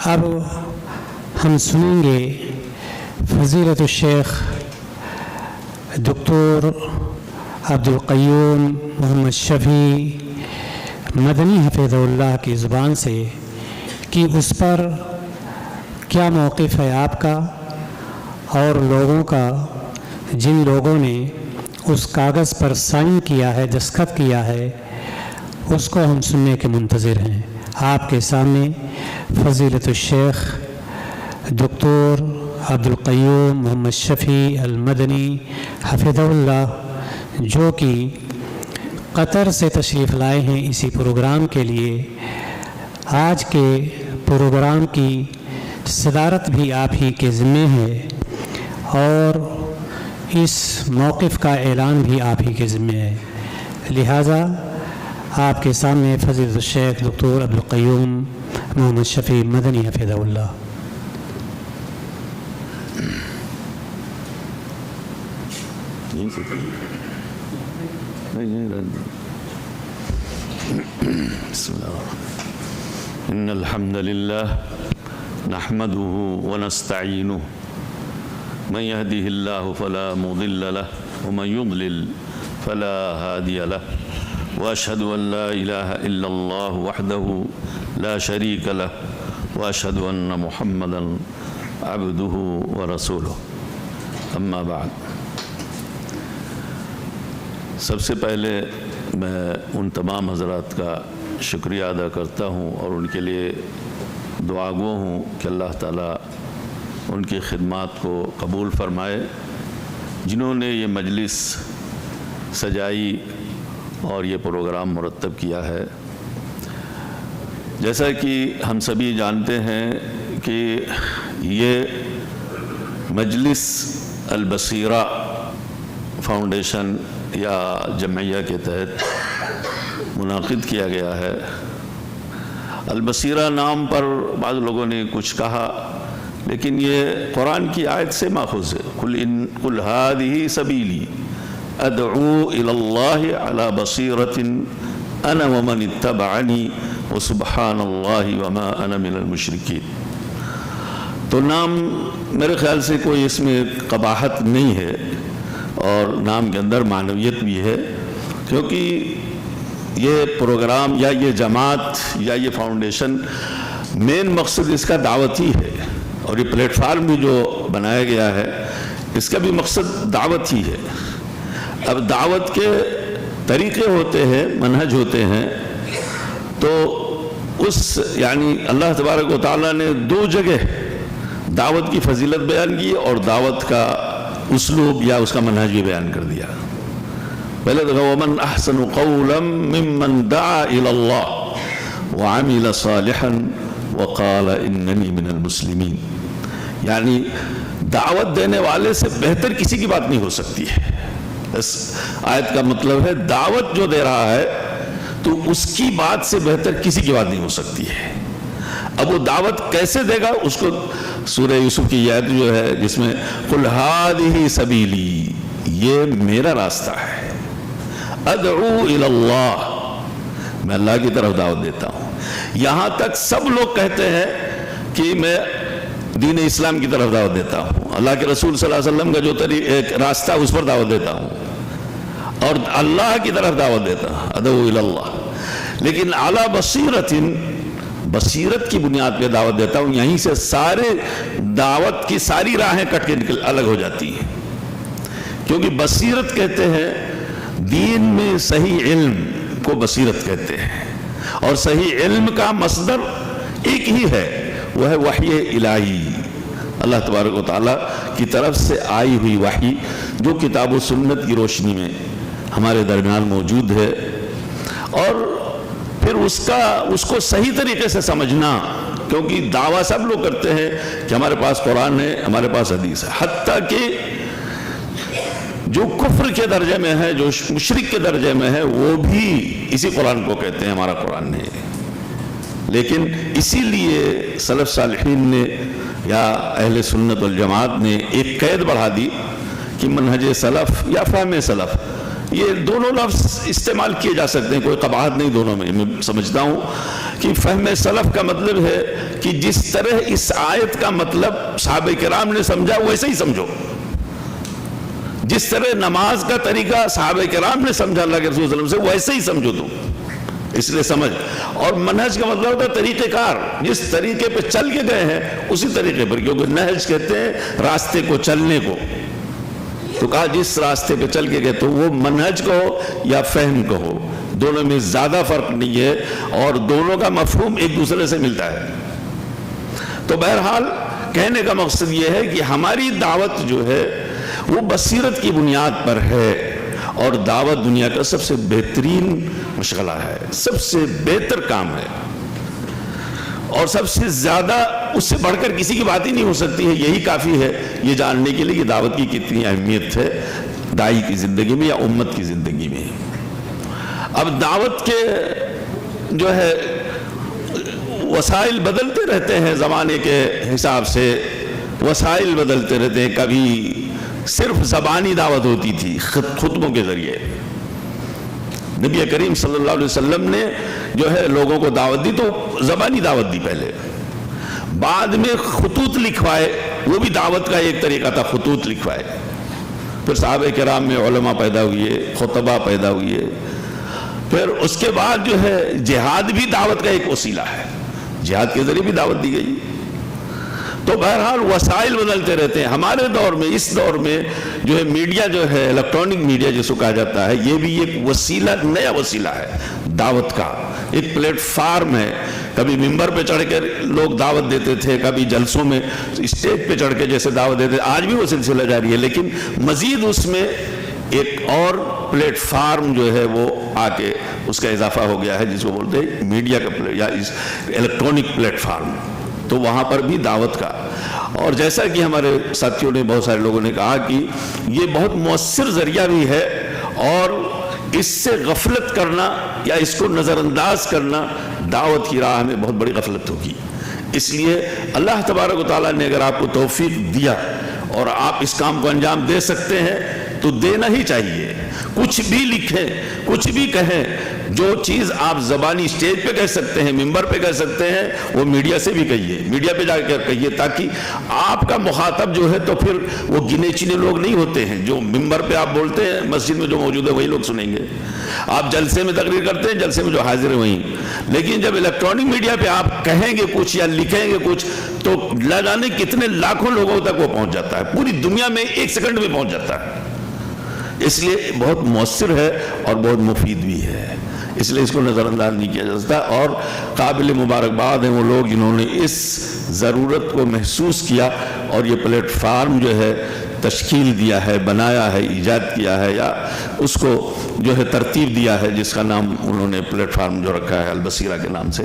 اب ہم سنیں گے فضیلت الشیخ دکتور عبدالقیوم محمد شفیع مدنی حفظہ اللہ کی زبان سے کہ اس پر کیا موقف ہے آپ کا اور لوگوں کا جن لوگوں نے اس کاغذ پر سائن کیا ہے، دستخط کیا ہے، اس کو ہم سننے کے منتظر ہیں۔ آپ کے سامنے فضیلت الشیخ دکتور عبدالقیوم محمد شفیع المدنی حفظہ اللہ، جو کہ قطر سے تشریف لائے ہیں اسی پروگرام کے لیے۔ آج کے پروگرام کی صدارت بھی آپ ہی کے ذمے ہے اور اس موقف کا اعلان بھی آپ ہی کے ذمے ہے، لہٰذا آپ کے سامنے فضیلت الشیخ دکتور عبدالقیوم محمد شفیع مدنی حفظہ اللہ۔ بسم اللہ ان الحمد للہ نحمده ونستعینه من يهده الله فلا مضل له ومن يضلل فلا هادي له واشهد ان لا اله الا الله وحده لا شريك له واشهد ان محمدا عبده ورسوله اما بعد۔ سب سے پہلے میں ان تمام حضرات کا شکریہ ادا کرتا ہوں اور ان کے لیے دعا گو ہوں کہ اللہ تعالیٰ ان کی خدمات کو قبول فرمائے، جنہوں نے یہ مجلس سجائی اور یہ پروگرام مرتب کیا ہے۔ جیسا کہ ہم سبھی جانتے ہیں کہ یہ مجلس البصیرہ فاؤنڈیشن یا جمعیہ کے تحت منعقد کیا گیا ہے۔ البصیرہ نام پر بعض لوگوں نے کچھ کہا، لیکن یہ قرآن کی آیت سے ماخوذ ہے، قل هذه سبیلی ادعو الی اللہ علی بصیرۃ انا ومن اتبعنی وسبحان اللہ وما انا من المشرکین۔ تو نام میرے خیال سے کوئی اس میں قباحت نہیں ہے اور نام کے اندر معنویت بھی ہے، کیونکہ یہ پروگرام یا یہ جماعت یا یہ فاؤنڈیشن مین مقصد اس کا دعوت ہی ہے، اور یہ پلیٹ فارم بھی جو بنایا گیا ہے اس کا بھی مقصد دعوت ہی ہے۔ اب دعوت کے طریقے ہوتے ہیں، منہج ہوتے ہیں، تو اس یعنی اللہ تبارک و تعالیٰ نے دو جگہ دعوت کی فضیلت بیان کی اور دعوت کا اسلوب یا اس کا منہج بھی بیان کر دیا۔ پہلے تو وَمَنْ أَحْسَنُ قَوْلًا مِّمَّنْ دَعَا إِلَى اللَّهِ وَعَمِلَ صَالِحًا وَقَالَ إِنَّنِي مِنَ الْمُسْلِمِينَ، یعنی دعوت دینے والے سے بہتر کسی کی بات نہیں ہو سکتی ہے۔ اس آیت کا مطلب ہے دعوت جو دے رہا ہے تو اس کی بات سے بہتر کسی کی بات نہیں ہو سکتی ہے۔ اب وہ دعوت کیسے دے گا، اس کو سورہ یوسف کی آیت جو ہے جس میں قل هذه سبیلی، یہ میرا راستہ ہے، ادعو الی اللہ، میں اللہ کی طرف دعوت دیتا ہوں۔ یہاں تک سب لوگ کہتے ہیں کہ میں دین اسلام کی طرف دعوت دیتا ہوں، اللہ کے رسول صلی اللہ علیہ وسلم کا جو ایک راستہ اس پر دعوت دیتا ہوں، اور اللہ کی طرف دعوت دیتا ہوں، ادعو الی اللہ، لیکن علی بصیرۃ، بصیرت کی بنیاد پہ دعوت دیتا ہوں۔ یہیں سے سارے دعوت کی ساری راہیں کٹ کے الگ ہو جاتی ہیں، کیونکہ بصیرت کہتے ہیں دین میں صحیح علم کو بصیرت کہتے ہیں، اور صحیح علم کا مصدر ایک ہی ہے، وہ ہے وحی الہی، اللہ تبارک و تعالیٰ کی طرف سے آئی ہوئی وحی جو کتاب و سنت کی روشنی میں ہمارے درمیان موجود ہے، اور پھر اس کو صحیح طریقے سے سمجھنا، کیونکہ دعویٰ سب لوگ کرتے ہیں کہ ہمارے پاس قرآن ہے، ہمارے پاس حدیث ہے، حتیٰ کہ جو کفر کے درجے میں ہے، جو مشرک کے درجے میں ہے، وہ بھی اسی قرآن کو کہتے ہیں ہمارا قرآن ہے۔ لیکن اسی لیے سلف صالحین نے یا اہل سنت والجماعت نے ایک قید بڑھا دی کہ منہج سلف یا فہم سلف یہ دونوں لفظ استعمال کیے جا سکتے ہیں، کوئی قباحت نہیں دونوں میں. میں سمجھتا ہوں کہ فہم سلف کا مطلب ہے کہ جس طرح اس آیت کا مطلب صحابہ کرام نے سمجھا ویسے ہی سمجھو. جس طرح نماز کا طریقہ صحابہ کرام نے سمجھا اللہ کے رسول صلی اللہ علیہ وسلم سے ویسے ہی سمجھو تم. اس لیے سمجھ. اور منہج کا مطلب ہوتا ہے طریقہ کار، جس طریقے پہ چل کے گئے ہیں اسی طریقے پر، کیونکہ نہج کہتے ہیں راستے کو چلنے کو. تو کہا جس راستے پہ چل کے گئے، تو وہ منہج کہو یا فہم کہو، دونوں میں زیادہ فرق نہیں ہے اور دونوں کا مفہوم ایک دوسرے سے ملتا ہے. تو بہرحال کہنے کا مقصد یہ ہے کہ ہماری دعوت جو ہے وہ بصیرت کی بنیاد پر ہے، اور دعوت دنیا کا سب سے بہترین مشغلہ ہے، سب سے بہتر کام ہے، اور سب سے زیادہ اس سے بڑھ کر کسی کی بات ہی نہیں ہو سکتی ہے. یہی کافی ہے یہ جاننے کے لیے کہ دعوت کی کتنی اہمیت ہے داعی کی زندگی میں یا امت کی زندگی میں. اب دعوت کے جو ہے وسائل بدلتے رہتے ہیں، زمانے کے حساب سے وسائل بدلتے رہتے ہیں. کبھی صرف زبانی دعوت ہوتی تھی خطبوں کے ذریعے. نبی کریم صلی اللہ علیہ وسلم نے جو ہے لوگوں کو دعوت دی تو زبانی دعوت دی پہلے، بعد میں خطوط لکھوائے، وہ بھی دعوت کا ایک طریقہ تھا، خطوط لکھوائے. پھر صحابہ کرام میں علماء پیدا ہوئے، خطبہ پیدا ہوئے. پھر اس کے بعد جو ہے جہاد بھی دعوت کا ایک وسیلہ ہے، جہاد کے ذریعے بھی دعوت دی گئی. تو بہرحال وسائل بدلتے رہتے ہیں. ہمارے دور میں، اس دور میں جو ہے میڈیا جو ہے، الیکٹرانک میڈیا جس کو کہا جاتا ہے، یہ بھی ایک وسیلہ، نیا وسیلہ ہے دعوت کا، ایک پلیٹ فارم ہے. کبھی ممبر پہ چڑھ کر لوگ دعوت دیتے تھے، کبھی جلسوں میں اسٹیج پہ چڑھ کے جیسے دعوت دیتے تھے، آج بھی وہ سلسلہ جاری ہے. لیکن مزید اس میں ایک اور پلیٹ فارم جو ہے وہ آ کے اس کا اضافہ ہو گیا ہے، جس کو بولتے ہیں میڈیا کا یا الیکٹرانک پلیٹ فارم. تو وہاں پر بھی دعوت کا. اور جیسا کہ ہمارے ساتھیوں نے، بہت سارے لوگوں نے کہا کہ یہ بہت مؤثر ذریعہ بھی ہے، اور اس سے غفلت کرنا یا اس کو نظر انداز کرنا دعوت کی راہ میں بہت بڑی غفلت ہوگی. اس لیے اللہ تبارک و تعالیٰ نے اگر آپ کو توفیق دیا اور آپ اس کام کو انجام دے سکتے ہیں تو دینا ہی چاہیے. کچھ بھی لکھیں، کچھ بھی کہیں، جو چیز آپ زبانی اسٹیج پہ کہہ سکتے ہیں، ممبر پہ کہہ سکتے ہیں، وہ میڈیا سے بھی کہیے، میڈیا پہ جا کر کہیے، تاکہ آپ کا مخاطب جو ہے تو پھر وہ گنے چنے لوگ نہیں ہوتے ہیں. جو ممبر پہ آپ بولتے ہیں، مسجد میں جو موجود ہے وہی لوگ سنیں گے. آپ جلسے میں تقریر کرتے ہیں، جلسے میں جو حاضر ہے وہیں. لیکن جب الیکٹرانک میڈیا پہ آپ کہیں گے کچھ یا لکھیں گے کچھ، تو نہ جانے کتنے لاکھوں لوگوں تک وہ پہنچ جاتا ہے، پوری دنیا میں ایک سیکنڈ میں پہنچ جاتا ہے. اس لیے بہت مؤثر ہے اور بہت مفید بھی ہے. اس لیے اس کو نظر انداز نہیں کیا جا سکتا. اور قابل مبارکباد ہیں وہ لوگ جنہوں نے اس ضرورت کو محسوس کیا اور یہ پلیٹ فارم جو ہے تشکیل دیا ہے، بنایا ہے، ایجاد کیا ہے، یا اس کو جو ہے ترتیب دیا ہے، جس کا نام انہوں نے پلیٹ فارم جو رکھا ہے البصیرہ کے نام سے.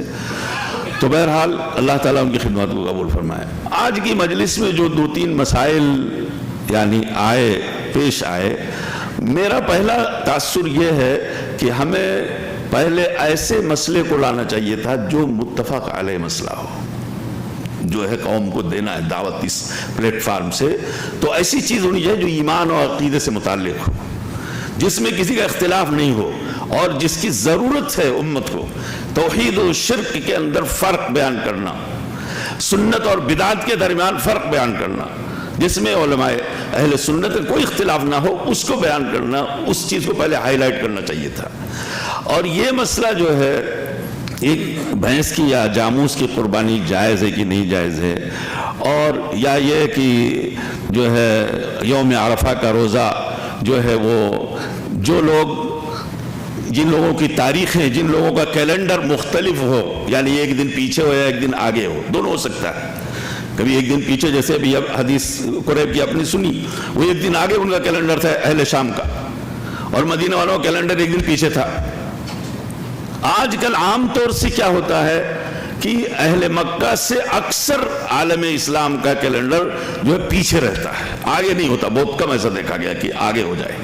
تو بہرحال اللہ تعالیٰ ان کی خدمات کو قبول فرمائے. آج کی مجلس میں جو 2-3 مسائل یعنی پیش آئے، میرا پہلا تاثر یہ ہے کہ ہمیں پہلے ایسے مسئلے کو لانا چاہیے تھا جو متفق علیہ مسئلہ ہو، جو ہے قوم کو دینا ہے دعوت اس پلیٹ فارم سے. تو ایسی چیز ہونی چاہیے جو ایمان اور عقیدے سے متعلق ہو، جس میں کسی کا اختلاف نہیں ہو، اور جس کی ضرورت ہے امت کو. توحید و شرک کے اندر فرق بیان کرنا، سنت اور بدعت کے درمیان فرق بیان کرنا، جس میں علماء اہل سنت کوئی اختلاف نہ ہو، اس کو بیان کرنا، اس چیز کو پہلے ہائی لائٹ کرنا چاہیے تھا. اور یہ مسئلہ جو ہے ایک بھینس کی یا جاموس کی قربانی جائز ہے کہ نہیں جائز ہے، اور یا یہ کہ جو ہے یوم عرفہ کا روزہ جو ہے وہ جو لوگ، جن لوگوں کی تاریخیں، جن لوگوں کا کیلنڈر مختلف ہو، یعنی ایک دن پیچھے ہو یا ایک دن آگے ہو، دونوں ہو سکتا ہے. کبھی ایک دن پیچھے، جیسے ابھی حدیث قریب کی اپنی سنی، وہ ایک دن آگے ان کا کیلنڈر تھا اہل شام کا، اور مدینہ والوں کا کیلنڈر ایک دن پیچھے تھا. آج کل عام طور سے کیا ہوتا ہے کہ اہل مکہ سے اکثر عالم اسلام کا کیلنڈر جو ہے پیچھے رہتا ہے، آگے نہیں ہوتا. بہت کم ایسا دیکھا گیا کہ آگے ہو جائے.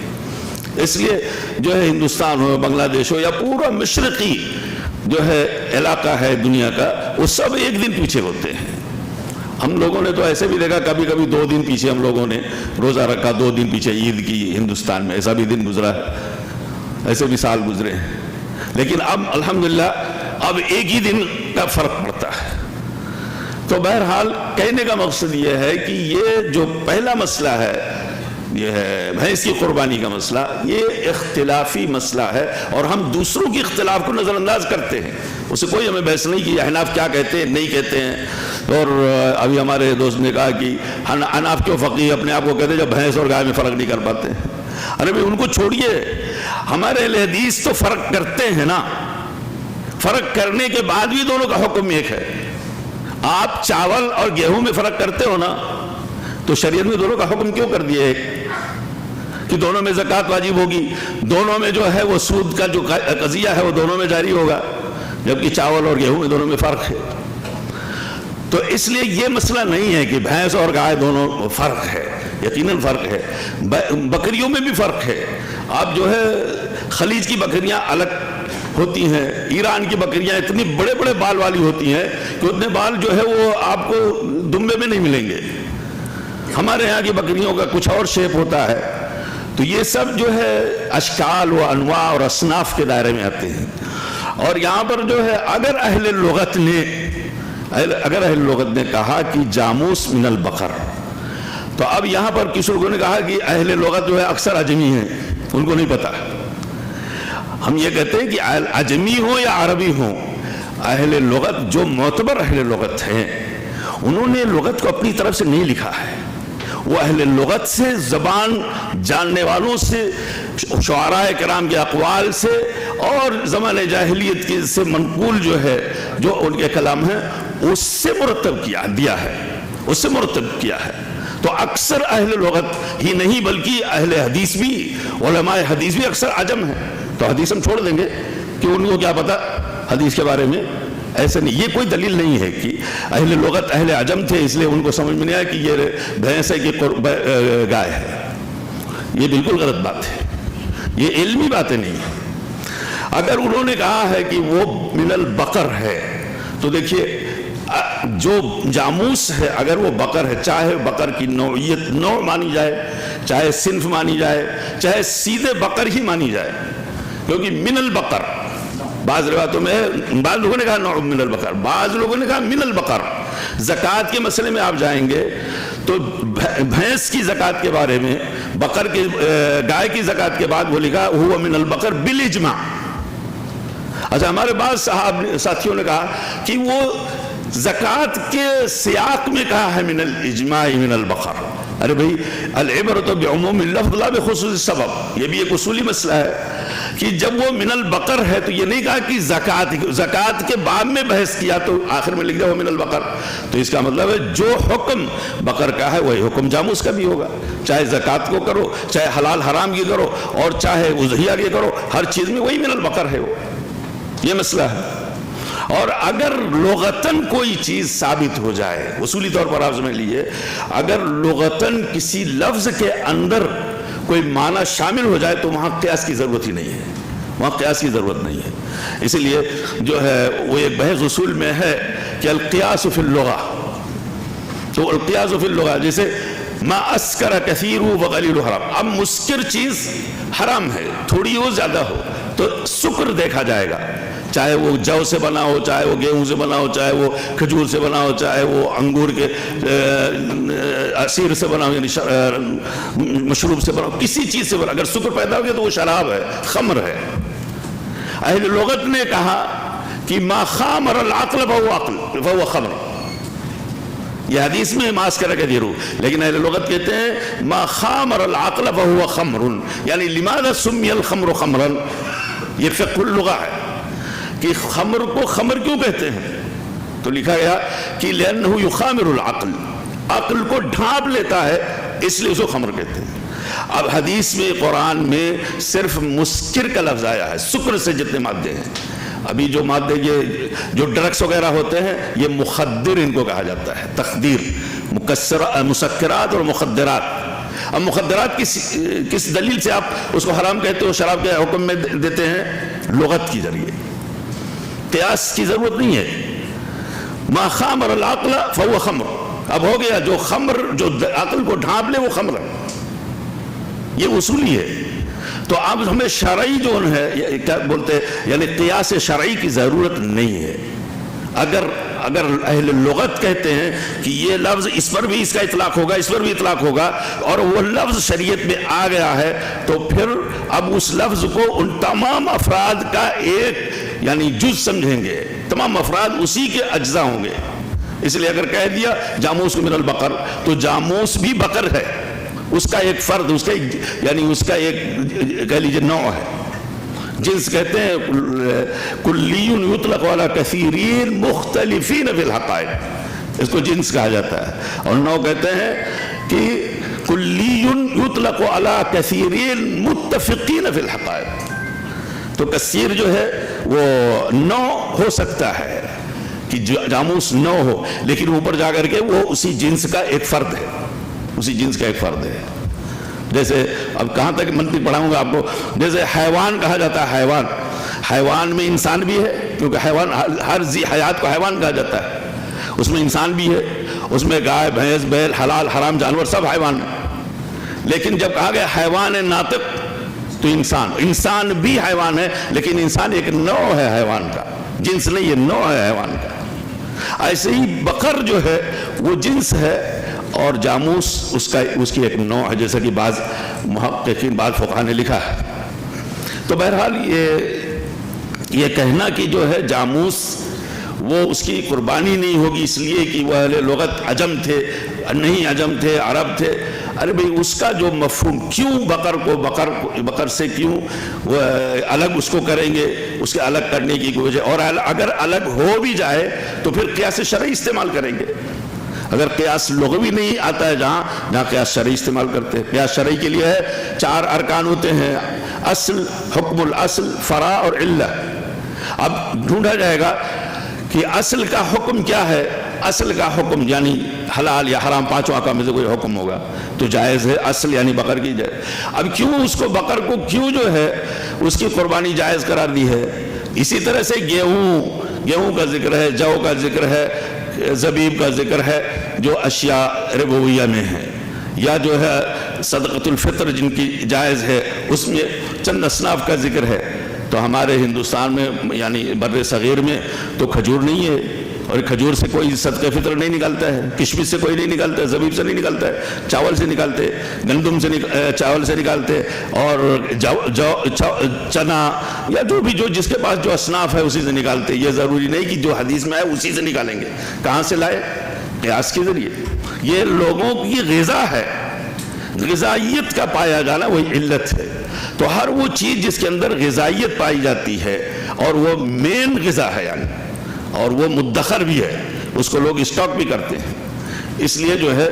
اس لیے جو ہے ہندوستان ہو، بنگلہ دیش ہو، یا پورا مشرقی جو ہے علاقہ ہے دنیا کا، وہ سب ایک دن پیچھے ہوتے ہیں. ہم لوگوں نے تو ایسے بھی دیکھا کبھی کبھی 2 دن پیچھے ہم لوگوں نے روزہ رکھا، 2 دن پیچھے عید کی ہندوستان میں، ایسا بھی دن گزرا ہے. ایسے بھی سال گزرے ہیں، لیکن اب الحمدللہ اب ایک ہی دن کا فرق پڑتا ہے۔ تو بہرحال کہنے کا مقصد یہ ہے کہ یہ جو پہلا مسئلہ ہے، یہ ہے بھینس کی قربانی کا مسئلہ، یہ اختلافی مسئلہ ہے، اور ہم دوسروں کے اختلاف کو نظر انداز کرتے ہیں، اسے کوئی ہمیں بحث نہیں کہ احناف کیا کہتے ہیں نہیں کہتے ہیں۔ اور ابھی ہمارے دوست نے کہا کہ احناف کیوں فقیہ اپنے آپ کو کہتے ہیں جب بھینس اور گائے میں فرق نہیں کر پاتے ہیں؟ ارے بھائی ان کو چھوڑیے، ہمارے اہل حدیث تو فرق کرتے ہیں نا، فرق کرنے کے بعد بھی دونوں کا حکم ایک ہے۔ آپ چاول اور گیہوں میں فرق کرتے ہو نا، تو شریعت میں دونوں کا حکم کیوں کر دیا ایک کہ دونوں میں زکوٰۃ واجب ہوگی، دونوں میں جو ہے وہ سود کا جو قضیہ ہے وہ دونوں میں جاری ہوگا، جبکہ چاول اور گیہوں میں دونوں میں فرق ہے۔ تو اس لیے یہ مسئلہ نہیں ہے کہ بھینس اور گائے دونوں فرق ہے، یقیناً فرق ہے۔ بکریوں میں بھی فرق ہے، آپ جو ہے خلیج کی بکریاں الگ ہوتی ہیں، ایران کی بکریاں اتنی بڑے بڑے بال والی ہوتی ہیں کہ اتنے بال جو ہے وہ آپ کو دمبے میں نہیں ملیں گے، ہمارے یہاں کی بکریوں کا کچھ اور شیپ ہوتا ہے۔ تو یہ سب جو ہے اشکال و انواع اور اصناف کے دائرے میں آتے ہیں۔ اور یہاں پر جو ہے اگر اہل لغت نے کہا کہ جاموس من البقر، تو اب یہاں پر کسی لوگوں نے کہا کہ اہل لغت جو ہے اکثر عجمی ہیں، ان کو نہیں پتا۔ ہم یہ کہتے ہیں کہ عجمی ہو یا عربی ہو، اہل لغت جو معتبر اہل لغت ہیں انہوں نے لغت کو اپنی طرف سے نہیں لکھا ہے، وہ اہل لغت سے، زبان جاننے والوں سے، شعراء کرام کے اقوال سے اور زمانہ جاہلیت کے سے منقول جو ہے جو ان کے کلام ہیں اس سے مرتب دیا ہے، اس سے مرتب کیا ہے۔ تو اکثر اہل لغت ہی نہیں بلکہ اہل حدیث بھی، علماء حدیث بھی اکثر عجم ہیں۔ تو حدیث ہم چھوڑ دیں گے کہ ان کو کیا پتا حدیث کے بارے میں، ایسا نہیں، یہ کوئی دلیل نہیں ہے کہ اہل لغت اہل عجم تھے اس لیے ان کو سمجھ میں نہیں آیا کہ یہ بھینس ہے کہ گائے ہے۔ یہ بالکل غلط بات ہے، یہ علمی باتیں نہیں ہیں۔ اگر انہوں نے کہا ہے کہ وہ من البقر ہے تو دیکھیے جو جاموس ہے اگر وہ بقر ہے، چاہے بقر کی نوعیت نوع مانی جائے، چاہے صنف مانی جائے، چاہے سیدھے بقر ہی مانی جائے، کیونکہ من البقر بعض روایتوں میں بعض لوگوں نے کہا نوع من البقر، بعض لوگوں نے کہا من البقر۔ زکوٰۃ کے مسئلے میں آپ جائیں گے تو بھینس کی زکوٰۃ کے بارے میں، بقر کے گائے کی زکوٰۃ کے بعد وہ لکھا ہوا من البقر بالاجماع۔ اچھا ہمارے بعض ساتھیوں نے کہا کہ وہ زکوٰۃ کے سیاق میں کہا ہے من الاجماع من البقر۔ ارے بھئی العبرۃ بعموم اللفظ لا بخصوص السبب، یہ بھی ایک اصولی مسئلہ ہے کہ جب وہ من البقر ہے تو یہ نہیں کہا کہ زکوٰۃ کے باب میں بحث کیا تو آخر میں لکھ دیا وہ من البقر، تو اس کا مطلب ہے جو حکم بقر کا ہے وہی حکم جاموس کا بھی ہوگا، چاہے زکوٰۃ کو کرو، چاہے حلال حرام کی کرو، اور چاہے اضحیہ کی کرو، ہر چیز میں وہی من البقر ہے، وہ یہ مسئلہ ہے۔ اور اگر لغتاً کوئی چیز ثابت ہو جائے، اصولی طور پر آپ سمجھ لیجئے، اگر لغتاً کسی لفظ کے اندر کوئی معنی شامل ہو جائے تو وہاں قیاس کی ضرورت ہی نہیں ہے، وہاں قیاس کی ضرورت نہیں ہے۔ اسی لیے جو ہے وہ ایک بحث اصول میں ہے کہ القیاس فی اللغہ، تو القیاس فی اللغہ جیسے ما اسکر کثیر وقلیل حرام، اب مسکر چیز حرام ہے، تھوڑی ہو زیادہ ہو تو سکر دیکھا جائے گا، چاہے وہ جو سے بنا ہو، چاہے وہ گیہوں سے بنا ہو، چاہے وہ کھجور سے بنا ہو، چاہے وہ انگور کے عصیر سے بنا ہو، یعنی مشروب سے بنا ہو، کسی چیز سے بنا، اگر سکر پیدا ہو گیا تو وہ شراب ہے، خمر ہے۔ اہل لغت نے کہا کہ ما خامر العقل فهو خمر، یہ حدیث میں ما اسکر کثیر، لیکن اہل لغت کہتے ہیں ما خامر العقل فهو خمر، یعنی لماذا سمی الخمر خمرا، یہ فقہ اللغہ ہے کہ خمر کو خمر کیوں کہتے ہیں، تو لکھا گیا کہ لأنه يخامر العقل، عقل کو ڈھانپ لیتا ہے اس لیے اس کو خمر کہتے ہیں۔ اب حدیث میں قرآن میں صرف مسکر کا لفظ آیا ہے، سکر سے جتنے مادے ہیں، ابھی جو مادے یہ جو ڈرگس وغیرہ ہوتے ہیں یہ مخدر ان کو کہا جاتا ہے، تخدیر، مسکرات اور مخدرات۔ اب مخدرات کس دلیل سے آپ اس کو حرام کہتے ہو، شراب کے حکم میں دیتے ہیں؟ لغت کی ذریعے، قیاس کی ضرورت نہیں ہے۔ ما خامر العقل فهو خمر، اب ہو گیا جو خمر جو عقل کو ڈھانپ لے وہ خمر ہے، یہ اصولی ہے۔ تو اب ہمیں شرعی جو ہے کیا بولتے ہیں یعنی قیاس شرعی کی ضرورت نہیں ہے. اگر اہل لغت کہتے ہیں کہ یہ لفظ اس پر بھی اس کا اطلاق ہوگا، اس پر بھی اطلاق ہوگا، اور وہ لفظ شریعت میں آ گیا ہے، تو پھر اب اس لفظ کو ان تمام افراد کا ایک یعنی جز سمجھیں گے، تمام افراد اسی کے اجزاء ہوں گے. اس لیے اگر کہہ دیا جاموس من البقر تو جاموس بھی بقر ہے، اس کا ایک فرد، اس کا یعنی اس کا ایک کہہ لیجیے نوع ہے. جنس کہتے ہیں کلی یطلق علی کثیرین مختلفین فی الحقائق، اس کو جنس کہا جاتا ہے. اور نوع کہتے ہیں کہ کلی یطلق علی کثیرین متفقین فی الحقائق. تو کثیر جو ہے وہ نوع ہو سکتا ہے کہ جاموس نوع ہو، لیکن اوپر جا کر کے وہ اسی جنس کا ایک فرد ہے، اسی جنس کا ایک فرد ہے. جیسے اب کہاں تک منطق پڑھاؤں گا آپ کو. جیسے حیوان کہا جاتا ہے، حیوان میں انسان بھی ہے، کیونکہ حیوان ہر ذی حیات کو حیوان کہا جاتا ہے. اس میں انسان بھی ہے، اس میں گائے بھینس بیل حلال حرام جانور سب حیوان ہیں. لیکن جب کہا گیا حیوان ناطق تو انسان بھی حیوان ہے، لیکن انسان ایک نوع ہے حیوان کا، جنس نہیں، یہ نوع ہے حیوان کا. ایسے ہی بقر جو ہے وہ جنس ہے اور جاموس اس کی ایک نوع ہے، جیسا کہ بعض محققین بعض فقہاء نے لکھا ہے. تو بہرحال یہ کہنا کہ جو ہے جاموس وہ اس کی قربانی نہیں ہوگی اس لیے کہ وہ اہل لغت عجم تھے، نہیں عجم تھے، عرب تھے. ارے بھئی اس کا جو مفہوم، کیوں بقر سے کیوں وہ الگ اس کو کریں گے، اس کے الگ کرنے کی وجہ، اور اگر الگ ہو بھی جائے تو پھر قیاس شرعی استعمال کریں گے. اگر قیاس لغوی نہیں آتا ہے جہاں قیاس شرعی استعمال کرتے ہیں. قیاس شرعی کے لیے ہے 4 ارکان ہوتے ہیں: اصل، حکم الاصل، فرع اور علہ. اب ڈھونڈا جائے گا کہ اصل کا حکم کیا ہے. اصل کا حکم یعنی حلال یا حرام 5 احکام میں سے کوئی حکم ہوگا تو جائز ہے، اصل یعنی بقر کی جائز. اب کیوں اس کو بقر کو کیوں جو ہے اس کی قربانی جائز قرار دی ہے. اسی طرح سے گیہوں کا ذکر ہے، جو کا ذکر ہے، زبیب کا ذکر ہے جو اشیاء ربویہ میں ہے، یا جو ہے صدقۃ الفطر جن کی جائز ہے اس میں چند اصناف کا ذکر ہے. تو ہمارے ہندوستان میں یعنی بر صغیر میں تو کھجور نہیں ہے، اور کھجور سے کوئی صدقہ فطر نہیں نکالتا ہے، کشمش سے کوئی نہیں نکالتا ہے، زبیب سے نہیں نکالتا ہے، چاول سے نکالتے، گندم سے چاول سے نکالتے، اور چنا یا جو بھی جس کے پاس جو اصناف ہے اسی سے نکالتے. یہ ضروری نہیں کہ جو حدیث میں ہے اسی سے نکالیں گے. کہاں سے لائے؟ قیاس کے ذریعے. یہ لوگوں کی غذا ہے، غذائیت کا پایا جانا وہی علت ہے. تو ہر وہ چیز جس کے اندر غذائیت پائی جاتی ہے اور وہ مین غذا ہے یعنی، اور وہ مدخر بھی ہے، اس کو لوگ اسٹاک بھی کرتے ہیں. اس لیے جو ہے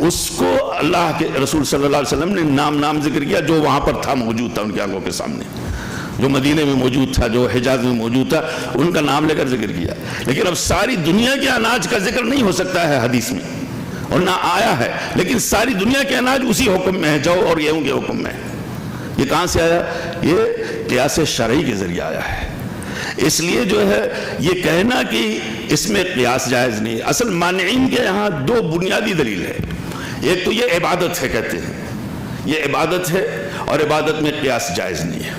اس کو اللہ کے رسول صلی اللہ علیہ وسلم نے نام ذکر کیا جو وہاں پر تھا، موجود تھا ان کی آنکھوں کے سامنے، جو مدینے میں موجود تھا، جو حجاز میں موجود تھا، ان کا نام لے کر ذکر کیا. لیکن اب ساری دنیا کے اناج کا ذکر نہیں ہو سکتا ہے حدیث میں، اور نہ آیا ہے. لیکن ساری دنیا کے اناج اسی حکم میں ہے، جو اور گیہوں کے حکم میں ہے. یہ کہاں سے آیا؟ یہ قیاس شرعی کے ذریعے آیا ہے. اس لیے جو ہے یہ کہنا کہ اس میں قیاس جائز نہیں. اصل مانعین کے یہاں 2 بنیادی دلیل ہے. ایک تو یہ عبادت ہے، کہتے ہیں یہ عبادت ہے اور عبادت میں قیاس جائز نہیں ہے.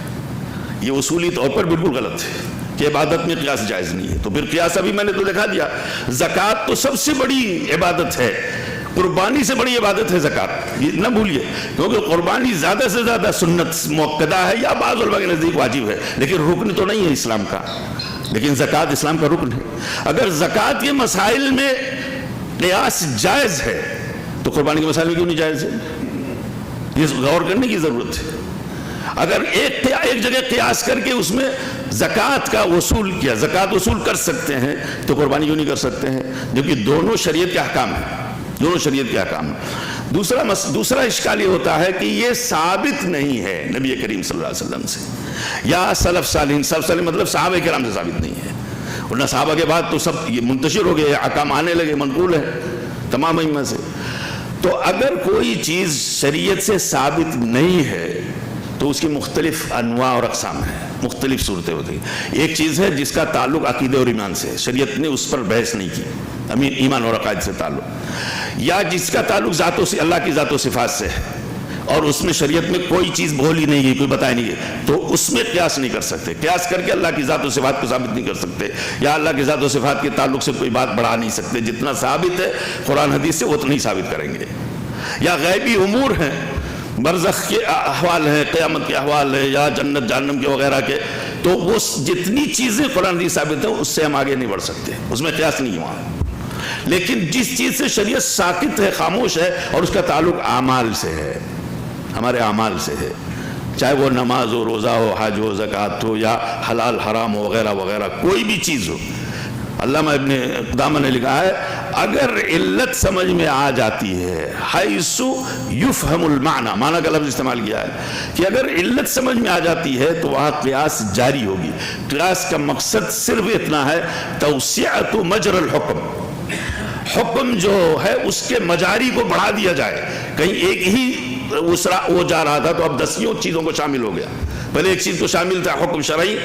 یہ اصولی طور پر بالکل غلط ہے کہ عبادت میں قیاس جائز نہیں ہے. تو پھر قیاس ابھی میں نے تو دکھا دیا. زکوٰۃ تو سب سے بڑی عبادت ہے، قربانی سے بڑی عبادت ہے زکوٰۃ، یہ نہ بھولیے. کیونکہ قربانی زیادہ سے زیادہ سنت مؤکدہ ہے یا بعض علماء کے نزدیک واجب ہے، لیکن رکن تو نہیں ہے اسلام کا. لیکن زکوٰۃ اسلام کا رکن ہے. اگر زکوٰۃ کے مسائل میں قیاس جائز ہے تو قربانی کے مسائل میں کیوں نہیں جائز ہے؟ یہ غور کرنے کی ضرورت ہے. اگر ایک جگہ قیاس کر کے اس میں زکوٰۃ کا وصول کیا، زکوٰۃ وصول کر سکتے ہیں تو قربانی کیوں نہیں کر سکتے ہیں؟ جبکہ دونوں شریعت کے احکام ہیں، دونوں شریعت کے احکام ہیں. دوسرا اشکال یہ ہوتا ہے کہ یہ ثابت نہیں ہے نبی کریم صلی اللہ علیہ وسلم سے یا سلف صالحین. سلف صالحین مطلب صحابہ کرام سے ثابت نہیں ہے، ورنہ صحابہ کے بعد تو سب یہ منتشر ہو گئے، احکام آنے لگے، منقول ہے تمام ائمہ سے. تو اگر کوئی چیز شریعت سے ثابت نہیں ہے تو اس کی مختلف انواع اور اقسام ہیں، مختلف صورتیں ہوتی ہیں. ایک چیز ہے جس کا تعلق عقیدے اور ایمان سے، شریعت نے اس پر بحث نہیں کی، ایمان اور عقائد سے تعلق، یا جس کا تعلق اللہ کی ذات و صفات سے ہے، اور اس میں شریعت میں کوئی چیز بولی نہیں گئی، کوئی بتائی نہیں گئی، تو اس میں قیاس نہیں کر سکتے. قیاس کر کے اللہ کی ذات و صفات کو ثابت نہیں کر سکتے، یا اللہ کی ذات و صفات کے تعلق سے کوئی بات بڑھا نہیں سکتے. جتنا ثابت ہے قرآن حدیث سے اتنا ہی ثابت کریں گے. یا غیبی امور ہیں، برزخ کے احوال ہیں، قیامت کے احوال ہیں، یا جنت جہنم کے وغیرہ کے، تو وہ جتنی چیزیں قرآن حدیث ثابت ہیں اس سے ہم آگے نہیں بڑھ سکتے، اس میں قیاس نہیں ہے وہاں. لیکن جس چیز سے شریعت ساکت ہے، خاموش ہے، اور اس کا تعلق اعمال سے ہے، ہمارے اعمال سے ہے، چاہے وہ نماز ہو، روزہ ہو، حج ہو، زکوٰۃ ہو، یا حلال حرام ہو، وغیرہ وغیرہ، کوئی بھی چیز ہو. علامہ ابن قدامہ نے لکھا ہے اگر علت سمجھ میں آ جاتی ہے، حیث یفہم المعنی، معنی کا لفظ استعمال کیا ہے کہ اگر علت سمجھ میں آ جاتی ہے تو وہاں قیاس جاری ہوگی. قیاس کا مقصد صرف اتنا ہے توسعۃ مجرى الحکم، حکم جو ہے اس کے مجاری کو بڑھا دیا جائے. کہیں ایک ہی وہ جا رہا تھا تو اب 10 چیزوں کو شامل ہو گیا. پہلے ایک چیز کو شامل تھا حکم شرعی،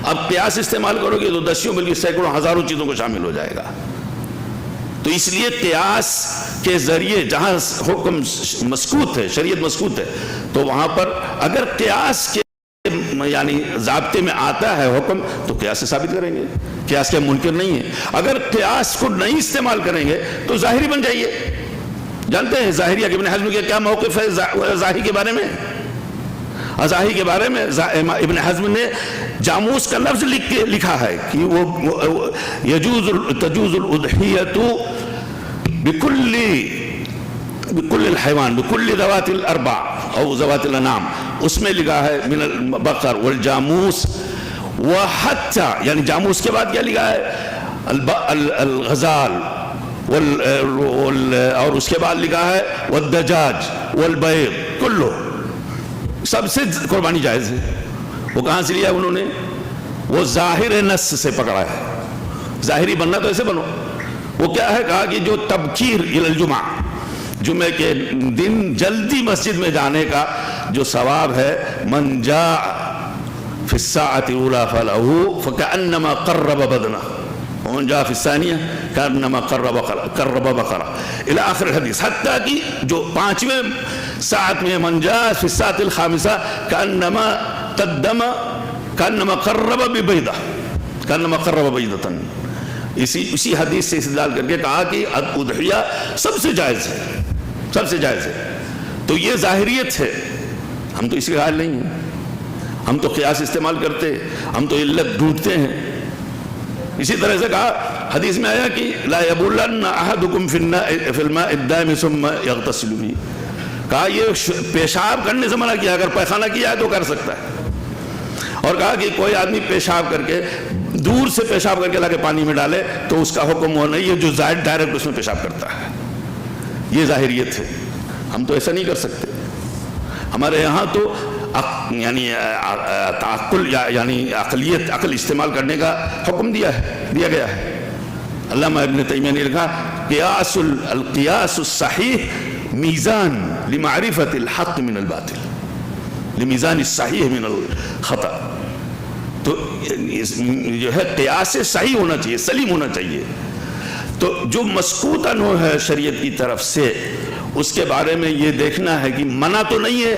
اب قیاس استعمال کرو گے تو 10 بلکہ سینکڑوں ہزاروں چیزوں کو شامل ہو جائے گا. تو اس لیے قیاس کے ذریعے جہاں حکم مسکوت ہے، شریعت مسکوت ہے، تو وہاں پر اگر قیاس کے یعنی ضابطے میں آتا ہے حکم تو قیاس سے ثابت کریں گے، قیاس کے منکر نہیں ہے. اگر قیاس کو نہیں استعمال کریں گے تو ظاہری بن جائیے. جانتے ہیں ظاہریہ کے ابن حزم کے کیا موقف ہے ظاہری کے بارے میں؟ ظاہری کے بارے میں ابن حزم نے جاموس کا لفظ لکھا ہے کہ وہ تجوز الاضحیۃ بکل الحیوان بکل ذوات الاربع او ذوات الانعام، اس میں لکھا ہے من البقر والجاموس وحتی، یعنی جاموس کے بعد کیا لکھا ہے الغزال اور اس کے بعد لکھا ہے والدجاج والبیض کلو، سب سے قربانی جائز ہے. وہ کہاں سے لیا انہوں نے؟ وہ ظاہر نص سے پکڑا ہے. ظاہری بننا تو ایسے بنو. وہ کیا ہے؟ کہا کہ جو تبکیر الی الجمعہ، جمعے کے دن جلدی مسجد میں جانے کا جو ثواب ہے، من جاء فی الساعۃ الاولی فلہ فکأنما قرب بدنہ ومن جاء فی الثانیہ کأنما قرب بقرہ الی آخر الحدیث. حتیٰ کہ جو 5ویں ساعت میں من جاء فی الساعۃ الخامسہ کأنما قرب ببیضہ کأنما قرب بیضۃ. اسی حدیث سے استدلال کر کے کہا کہ اضحیہ سب سے جائز ہے، سب سے جائز ہے. تو یہ ظاہریت ہے. ہم تو اسی کا حال نہیں ہیں، ہم تو قیاس استعمال کرتے، ہم تو علت ڈھونڈتے ہیں. اسی طرح سے کہا حدیث میں آیا کہ لا یبولن احدکم فی الماء الدائم ثم یغتسل بہ. کہا یہ پیشاب کرنے سے منع کیا، اگر پیخانہ کیا ہے تو کر سکتا ہے. اور کہا کہ کوئی آدمی پیشاب کر کے دور سے پیشاب کر کے لا کے پانی میں ڈالے تو اس کا حکم وہ نہیں ہے جو زائد ڈائریکٹ اس میں پیشاب کرتا ہے. یہ ظاہریت ہے. ہم تو ایسا نہیں کر سکتے. ہمارے یہاں تو یعنی تعقل یعنی عقلیت، عقل استعمال کرنے کا حکم دیا گیا ہے. علامہ ابن تیمیہ نے لکھا القیاس الصحیح میزان لمعرفت الحق من الباطل لمیزان الصحیح من الخطا. تو جو ہے قیاس صحیح ہونا چاہیے، سلیم ہونا چاہیے. تو جو مسکوت عنہ ہے شریعت کی طرف سے، اس کے بارے میں یہ دیکھنا ہے کہ منع تو نہیں ہے.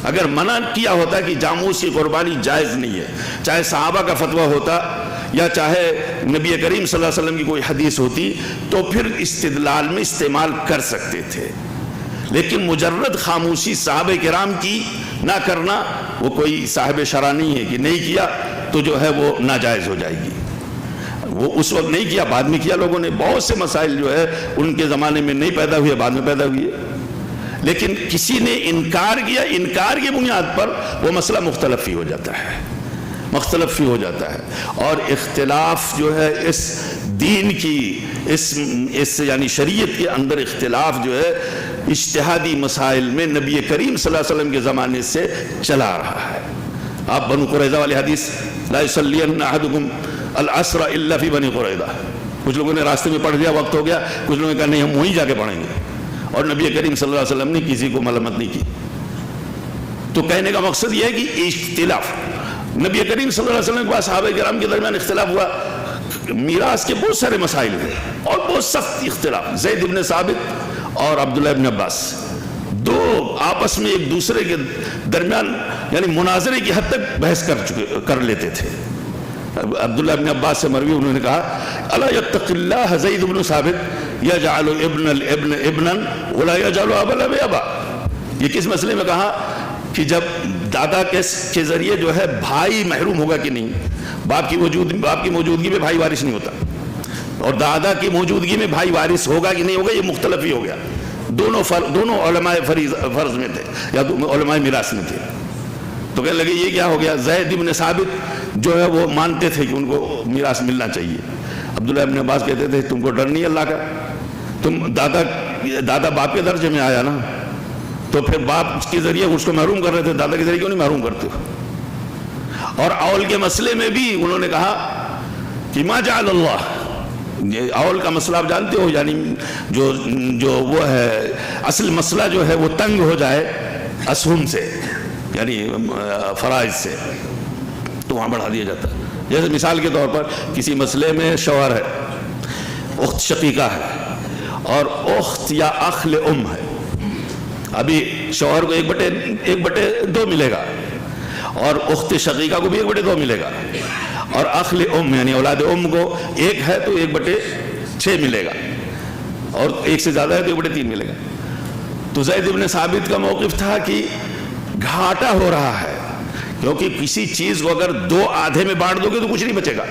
اگر منع کیا ہوتا کہ جاموس کی قربانی جائز نہیں ہے، چاہے صحابہ کا فتویٰ ہوتا یا چاہے نبی کریم صلی اللہ علیہ وسلم کی کوئی حدیث ہوتی تو پھر استدلال میں استعمال کر سکتے تھے. لیکن مجرد خاموشی صحابہ کرام کی نہ کرنا، وہ کوئی صاحب شرع نہیں ہے کہ نہیں کیا تو جو ہے وہ ناجائز ہو جائے گی. وہ اس وقت نہیں کیا، بعد میں کیا لوگوں نے. بہت سے مسائل جو ہے ان کے زمانے میں نہیں پیدا ہوئے، بعد میں پیدا ہوئے. لیکن کسی نے انکار کیا، انکار کی بنیاد پر وہ مسئلہ مختلف ہی ہو جاتا ہے، مختلف ہی ہو جاتا ہے. اور اختلاف جو ہے اس دین کی اس یعنی شریعت کے اندر اختلاف جو ہے اجتہادی مسائل میں نبی کریم صلی اللہ علیہ وسلم کے زمانے سے چلا رہا ہے. آپ بنو قریظہ والی حدیث لا یصلین احدکم العصر الا فی بنی قریظہ، کچھ لوگوں نے راستے میں پڑھ دیا، وقت ہو گیا، کچھ لوگوں نے کہا نہیں ہم وہیں جا کے پڑھیں گے. اور نبی کریم صلی اللہ علیہ وسلم نے کسی کو ملامت نہیں کی. تو کہنے کا مقصد یہ ہے کہ اختلاف نبی کریم صلی اللہ علیہ وسلم کے بعد صحابہ کرام کے درمیان اختلاف ہوا. میراث کے بہت سارے مسائل ہوئے اور بہت سخت اختلاف. زید بن ثابت اور عبداللہ بن عباس، دو آپس میں ایک دوسرے کے درمیان یعنی مناظرے کی حد تک بحث کر لیتے تھے. عبداللہ ابن عباس سے مروی انہوں نے کہا الا یتق اللہ زید بن ثابت یجعل ابن الابن ابنا ولا یجعل ابا الاب ابا. یہ کس مسئلے میں کہا کہ جب دادا کے ذریعے جو ہے بھائی محروم ہوگا کہ نہیں, باپ کی موجودگی میں بھائی وارث نہیں ہوتا, اور دادا کی موجودگی میں بھائی وارث ہوگا کہ نہیں ہوگا یہ مختلف ہی ہو گیا. دونوں علماء فرض میں تھے یا علماء میراث میں تھے. تو کہنے لگے یہ کیا ہو گیا, زید بن ثابت جو ہے وہ مانتے تھے کہ ان کو میراث ملنا چاہیے. عبداللہ ابن عباس کہتے تھے تم کو ڈر نہیں اللہ کا, تم دادا باپ کے درجے میں آیا نا, تو پھر باپ کے ذریعے اس کو محروم کر رہے تھے, دادا کے ذریعے کیوں نہیں محروم کرتے. اور اول کے مسئلے میں بھی انہوں نے کہا کہ ما جعل اللہ, یہ اول کا مسئلہ آپ جانتے ہو, یعنی جو وہ ہے اصل مسئلہ جو ہے وہ تنگ ہو جائے اسہم سے یعنی فرائض سے, تو وہاں بڑھا دیا جاتا ہے. جیسے مثال کے طور پر کسی مسئلے میں شوہر ہے, اخت شقیقہ ہے اور اخت یا اخل ام ہے. ابھی شوہر کو 1/2 ملے گا اور اخت شقیقہ کو بھی 1/2 ملے گا, اور اخل ام یعنی اولاد ام کو 1 ہے تو 1/6 ملے گا, اور 1 سے زیادہ ہے تو 1/3 ملے گا. تو زید بن ثابت کا موقف تھا کہ گھاٹا ہو رہا ہے, کیونکہ کسی چیز کو اگر 2 آدھے میں بانٹ دو گے تو کچھ نہیں بچے گا.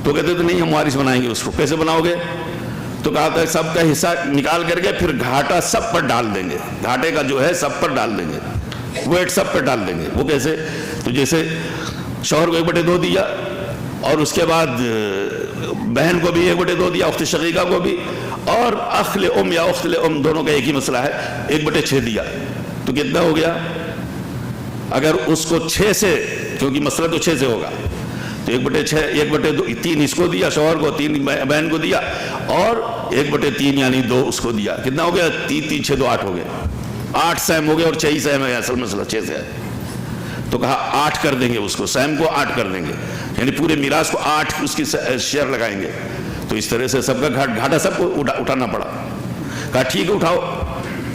تو کہتے تھے نہیں ہم وارث بنائیں گے اس کو. کیسے بناؤ گے؟ تو کہا تھا سب کا حصہ نکال کر کے پھر گھاٹا سب پر ڈال دیں گے, گھاٹے کا جو ہے سب پر ڈال دیں گے, ویٹ سب پر ڈال دیں گے. وہ کیسے؟ تو جیسے شوہر کو 1/2 دیا, اور اس کے بعد بہن کو بھی 1/2 دیا, اخت شقیقہ کو بھی, اور اخل ام یا اخت ام دونوں کا ایک ہی مسئلہ ہے 1/6 دیا. تو کتنا ہو گیا؟ اگر اس کو 6 سے, کیونکہ مسئلہ تو 6 سے ہوگا, تو 1/3 اس کو دیا شوہر کو, 3 بہن کو دیا, اور 1/3 یعنی 2 اس کو دیا. کتنا ہو گیا؟ 3 6 2 8 ہو گئے, 8 سہم ہو گئے, اور 6 ہی سہم ہے, اصل مسئلہ 6 سے ہے. تو کہا 8 کر دیں گے اس کو, سہم کو 8 کر دیں گے, یعنی پورے میراث کو 8 اس کی شیئر لگائیں گے. تو اس طرح سے سب کا گھاٹا سب کو اٹھانا پڑا. کہا ٹھیک ہے اٹھاؤ.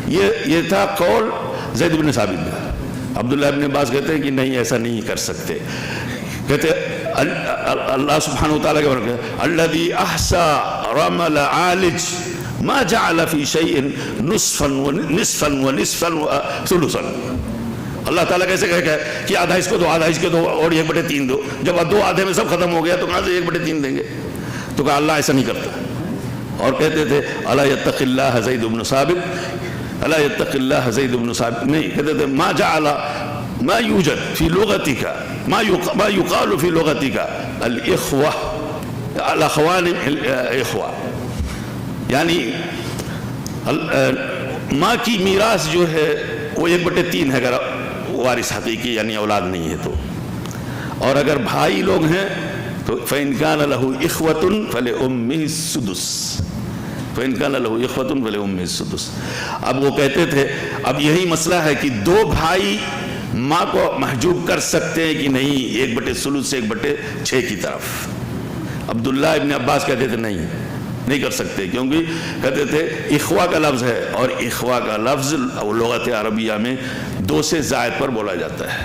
یہ تھا قول زید بن ثابت کا. عبداللہ ابن عباس کہتے ہیں کہ نہیں ایسا نہیں کر سکتے. کہتے اللہ سبحانہ وتعالیٰ کے بارے میں الذی احصى رمل عالج ما جعل فی شیء نصفا ونصفا ثلثا. اللہ تعالیٰ کیسے کہے کہ آدھا اس کو دو, آدھا اس کے دو, اور 1/3 دو. جب 2 آدھے میں سب ختم ہو گیا تو کہاں سے 1/3 دیں گے؟ تو کہا اللہ ایسا نہیں کرتا. اور کہتے تھے الا یتق اللہ زید بن ثابت, الا یتق اللہ زید بن ثابت. نہیں, کہتے تھے ما جعل ما یوجد فی لغتک ما یقال فی لغتک الاخوہ الاخوان الاخوہ, یعنی ماں کی میراث جو ہے وہ 1/3 ہے اگر وارث حقیقی یعنی اولاد نہیں ہے تو, اور اگر بھائی لوگ ہیں تو فَإِنْ كَانَ لَهُ إِخْوَةٌ فَلِأُمِّهِ السُّدُسُ, فَإِنْ كَانَ لَهُ إِخْوَةٌ فَلِأُمِّهِ السُّدُسُ. اب وہ کہتے تھے اب یہی مسئلہ ہے کہ 2 بھائی ماں کو محجوب کر سکتے ہیں کہ نہیں 1/3 سے 1/6 کی طرف. عبداللہ ابن عباس کہتے تھے نہیں کر سکتے, کیونکہ کہتے تھے اخوا کا لفظ ہے, اور اخوا کا لفظ لغت عربیہ میں 2 سے زائد پر بولا جاتا ہے.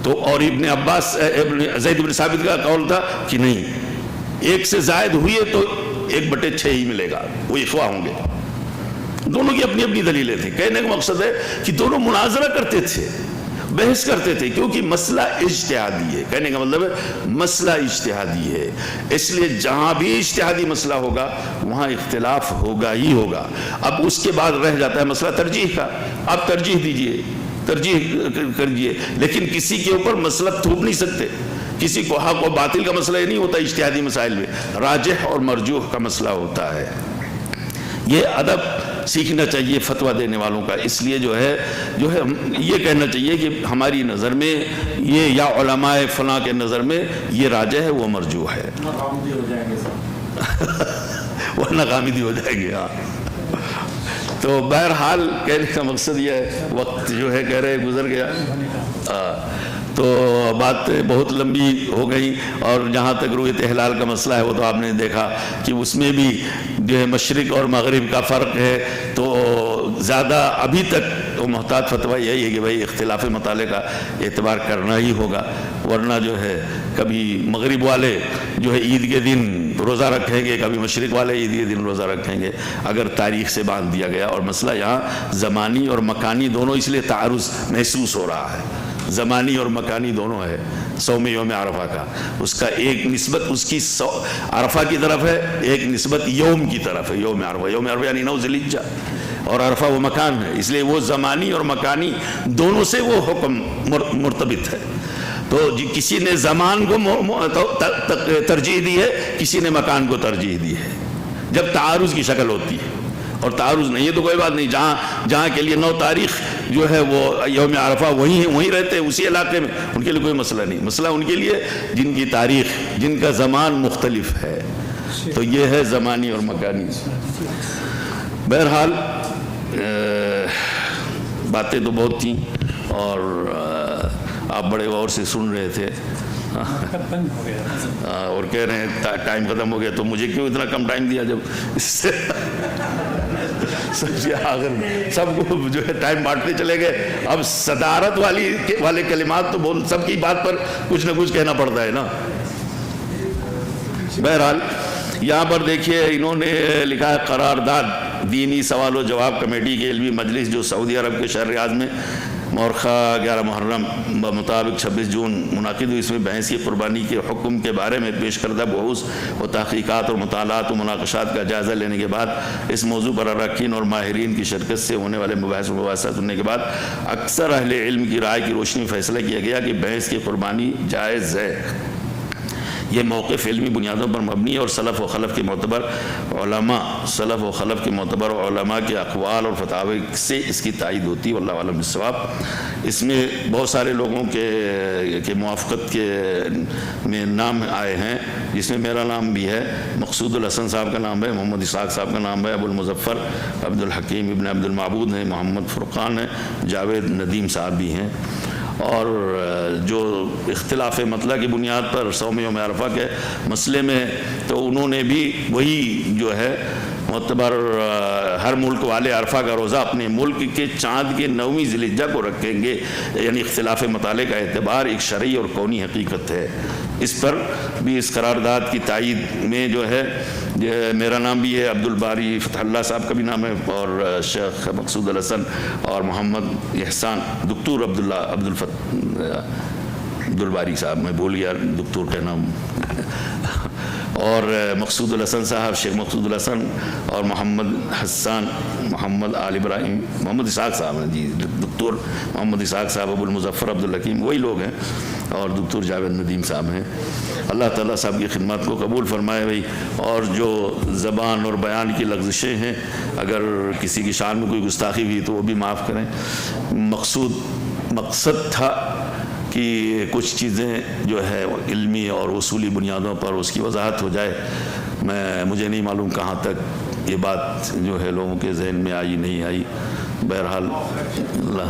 تو اور ابن عباس زید بن ثابت کا قول تھا کہ نہیں 1 سے زائد ہوئے تو 1/6 ہی ملے گا, وہ اخوا ہوں گے. دونوں کی اپنی اپنی دلیلیں تھیں. کہنے کا مقصد ہے کہ دونوں مناظرہ کرتے تھے, بحث کرتے تھے, کیونکہ مسئلہ اجتہادی ہے. کہنے کا مطلب ہے مسئلہ اجتہادی ہے, اس لیے جہاں بھی اجتہادی مسئلہ ہوگا وہاں اختلاف ہوگا ہی ہوگا. اب اس کے بعد رہ جاتا ہے مسئلہ ترجیح کا. آپ ترجیح دیجئے, ترجیح کریے, لیکن کسی کے اوپر مسئلہ تھوپ نہیں سکتے. کسی کو حق و باطل کا مسئلہ نہیں ہوتا اجتہادی مسائل میں, راجح اور مرجوح کا مسئلہ ہوتا ہے. یہ ادب سیکھنا چاہیے فتویٰ دینے والوں کا. اس لیے جو ہے یہ کہنا چاہیے کہ ہماری نظر میں یہ, یا علماء فلاں کے نظر میں یہ راجح ہے, وہ مرجوح ہے. وہ ناکامیدی ہو جائے گی. ہاں, تو بہرحال کہنے کا مقصد یہ ہے, وقت جو ہے کہہ رہے گزر گیا, تو بات بہت لمبی ہو گئی. اور جہاں تک رؤیت ہلال کا مسئلہ ہے وہ تو آپ نے دیکھا کہ اس میں بھی جو ہے مشرق اور مغرب کا فرق ہے، تو زیادہ ابھی تک وہ محتاط فتویٰ یہی ہے کہ بھائی اختلاف مطالعے کا اعتبار کرنا ہی ہوگا، ورنہ جو ہے کبھی مغرب والے جو ہے عید کے دن روزہ رکھیں گے، کبھی مشرق والے عید کے دن روزہ رکھیں گے، اگر تاریخ سے باندھ دیا گیا۔ اور مسئلہ یہاں زمانی اور مکانی دونوں اس لیے تعارض محسوس ہو رہا ہے، زمانی اور مکانی دونوں ہے۔ صوم یوم عرفہ کا اس کا ایک نسبت اس کی عرفہ کی طرف ہے، ایک نسبت یوم کی طرف ہے، یوم عرفہ یعنی 9 ذی الحجہ، اور عرفہ وہ مکان ہے، اس لیے وہ زمانی اور مکانی دونوں سے وہ حکم مرتبط ہے۔ تو کسی نے زمان کو ترجیح دی ہے، کسی نے مکان کو ترجیح دی ہے، جب تعارض کی شکل ہوتی ہے۔ اور تعارض نہیں ہے تو کوئی بات نہیں، جہاں کے لیے 9 تاریخ جو ہے وہ یوم عرفہ وہیں رہتے ہیں اسی علاقے میں، ان کے لیے کوئی مسئلہ نہیں۔ مسئلہ ان کے لیے جن کی تاریخ، جن کا زمان مختلف ہے، تو یہ ہے زمانی اور مکانی۔ بہرحال باتیں تو بہت تھیں اور آپ بڑے غور سے سن رہے تھے اور کہہ رہے ہیں ٹائم ختم ہو گیا، تو مجھے کیوں اتنا کم ٹائم دیا؟ جب اس سے سب کو جو ہے ٹائم بانٹتے چلے گئے۔ اب صدارت والے کلمات تو سب کی بات پر کچھ نہ کچھ کہنا پڑتا ہے نا۔ بہرحال یہاں پر دیکھیے انہوں نے لکھا ہے قرارداد دینی سوال و جواب کمیٹی کی علمی مجلس جو سعودی عرب کے شہر ریاض میں مورخہ 11 محرم بمطابق 26 جون منعقد ہوئی، اس میں بھینس کی قربانی کے حکم کے بارے میں پیش کردہ بحوث و تحقیقات اور مطالعات و مناقشات کا جائزہ لینے کے بعد اس موضوع پر اراکین اور ماہرین کی شرکت سے ہونے والے مباحث و مباحثات سننے کے بعد اکثر اہل علم کی رائے کی روشنی میں فیصلہ کیا گیا کہ بھینس کی قربانی جائز ہے۔ یہ موقف علمی بنیادوں پر مبنی ہے اور سلف و خلف کے معتبر علماء کے اقوال اور فتاوی سے اس کی تائید ہوتی ہے، واللہ اعلم بالصواب۔ اس میں بہت سارے لوگوں کے موافقت میں نام آئے ہیں، جس میں میرا نام بھی ہے، مقصود الحسن صاحب کا نام ہے، محمد اسحاق صاحب کا نام ہے، ابو المظفر عبد الحکیم ابن عبد المعبود ہیں، محمد فرقان ہیں، جاوید ندیم صاحب بھی ہیں۔ اور جو اختلاف مطلع کی بنیاد پر صوم یوم عرفہ کے مسئلے میں تو انہوں نے بھی وہی جو ہے معتبر ہر ملک والے عرفہ کا روزہ اپنے ملک کے چاند کے 9ویں ذی الحجہ کو رکھیں گے، یعنی اختلاف مطالعے کا اعتبار ایک شرعی اور کونی حقیقت ہے۔ اس پر بھی اس قرارداد کی تائید میں جو ہے میرا نام بھی ہے، عبد الباری فتح اللہ صاحب کا بھی نام ہے، اور شیخ مقصود الحسن اور محمد احسان، دکتور عبد الباری صاحب، میں بھول گیا دکتور کا نام، اور مقصود الحسن صاحب، شیخ مقصود الحسن، اور محمد حسان، محمد آل ابراہیم، محمد اسحاق صاحب ہیں جی، دکتور محمد اسحاق صاحب، ابو المظفر عبد الحکیم وہی لوگ ہیں، اور دکتور جاوید ندیم صاحب ہیں۔ اللہ تعالیٰ صاحب کی خدمات کو قبول فرمائے بھائی۔ اور جو زبان اور بیان کی لغزشیں ہیں، اگر کسی کی شان میں کوئی گستاخی ہوئی تو وہ بھی معاف کریں۔ مقصد تھا کہ کچھ چیزیں جو ہے علمی اور اصولی بنیادوں پر اس کی وضاحت ہو جائے۔ مجھے نہیں معلوم کہاں تک یہ بات جو ہے لوگوں کے ذہن میں آئی نہیں آئی۔ بہرحال اللہ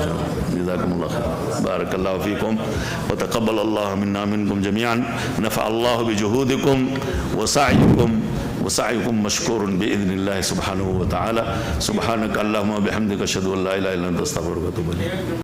جزاکم اللہ خیر، بارک اللہ فیکم وتقبل اللہ منا منکم جميعا، نفع اللہ بجہودکم وسعیکم مشکور باذن اللہ سبحانہ وتعالی۔ سبحانک اللہم وبحمدک اشہد ان لا الہ الا انت استغفرک واتوب الیک۔